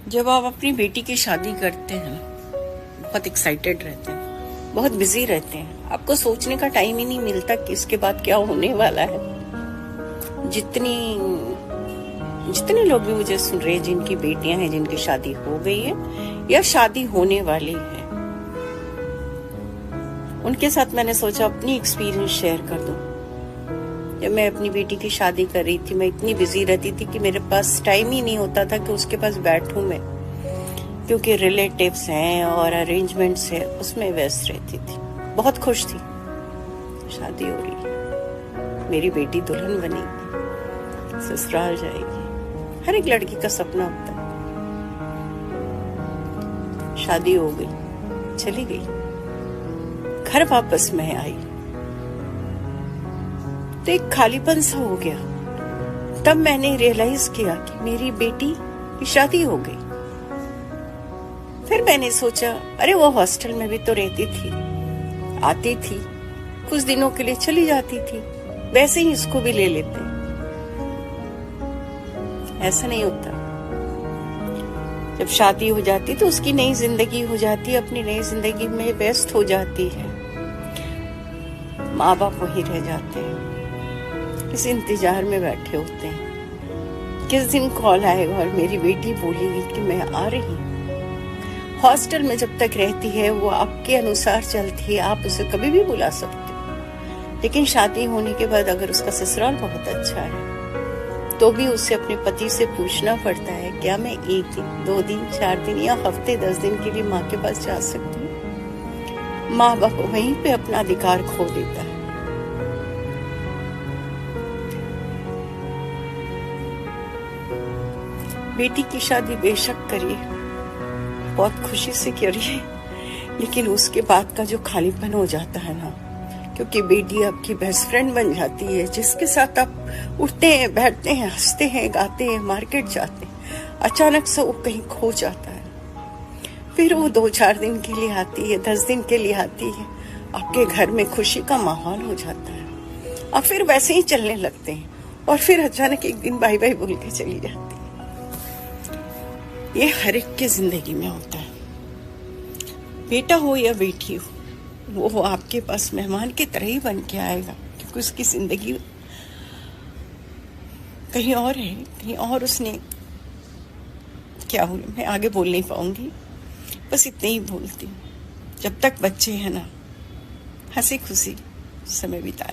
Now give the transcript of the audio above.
जब आप अपनी बेटी की शादी करते हैं बहुत एक्साइटेड रहते हैं, बहुत बिजी रहते हैं। आपको सोचने का टाइम ही नहीं मिलता कि इसके बाद क्या होने वाला है। जितने लोग भी मुझे सुन रहे हैं जिनकी बेटियां हैं, जिनकी शादी हो गई है या शादी होने वाली है, उनके साथ मैंने सोचा अपनी एक्सपीरियंस शेयर कर दूं। जब मैं अपनी बेटी की शादी कर रही थी, मैं इतनी बिजी रहती थी कि मेरे पास टाइम ही नहीं होता था कि उसके पास बैठूं मैं, क्योंकि रिलेटिव्स हैं और अरेंजमेंट्स है, उसमें व्यस्त रहती थी। बहुत खुश थी, शादी हो रही है, मेरी बेटी दुल्हन बनेगी, ससुराल जाएगी, हर एक लड़की का सपना होता है। शादी हो गई, चली गई, घर वापस मैं आई तो एक खालीपन सा हो गया। तब मैंने रियलाइज किया कि मेरी बेटी की शादी हो गई। फिर मैंने सोचा, अरे वो हॉस्टल में भी तो रहती थी, आती थी, कुछ दिनों के लिए चली जाती थी, वैसे ही इसको भी ले लेते। ऐसा नहीं होता। जब शादी हो जाती तो उसकी नई जिंदगी हो जाती, अपनी नई जिंदगी में व्यस्त हो जाती है। माँ बाप वहीं रह जाते हैं, किस इंतजार में बैठे होते हैं किस दिन कॉल आएगा और मेरी बेटी बोलेगी कि मैं आ रही हूँ। हॉस्टल में जब तक रहती है वो आपके अनुसार चलती है, आप उसे कभी भी बुला सकते हो। लेकिन शादी होने के बाद अगर उसका ससुराल बहुत अच्छा है तो भी उसे अपने पति से पूछना पड़ता है, क्या मैं 1 दिन 2 दिन 4 दिन या हफ्ते 10 दिन के लिए माँ के पास जा सकती हूँ। माँ बाप वहीं पे अपना अधिकार खो देता है। बेटी की शादी बेशक करिए, बहुत खुशी से करिए, लेकिन उसके बाद का जो खालीपन हो जाता है ना, क्योंकि बेटी आपकी बेस्ट फ्रेंड बन जाती है, जिसके साथ आप उठते हैं, बैठते हैं, हंसते हैं, गाते हैं, मार्केट जाते हैं। अचानक से वो कहीं खो जाता है। फिर वो 2-4 दिन के लिए आती है, 10 दिन के लिए आती है, आपके घर में खुशी का माहौल हो जाता है। आप फिर वैसे ही चलने लगते हैं और फिर अचानक एक दिन बाय बाय बोल के चली जाती है। ये हर एक के जिंदगी में होता है। बेटा हो या बेटी हो, वो आपके पास मेहमान की तरह ही बन के आएगा, क्योंकि उसकी जिंदगी कहीं और है, कहीं और उसने क्या बोलूं, मैं आगे बोल नहीं पाऊंगी, बस इतने ही बोलती हूँ। जब तक बच्चे हैं ना, हंसी खुशी समय बिता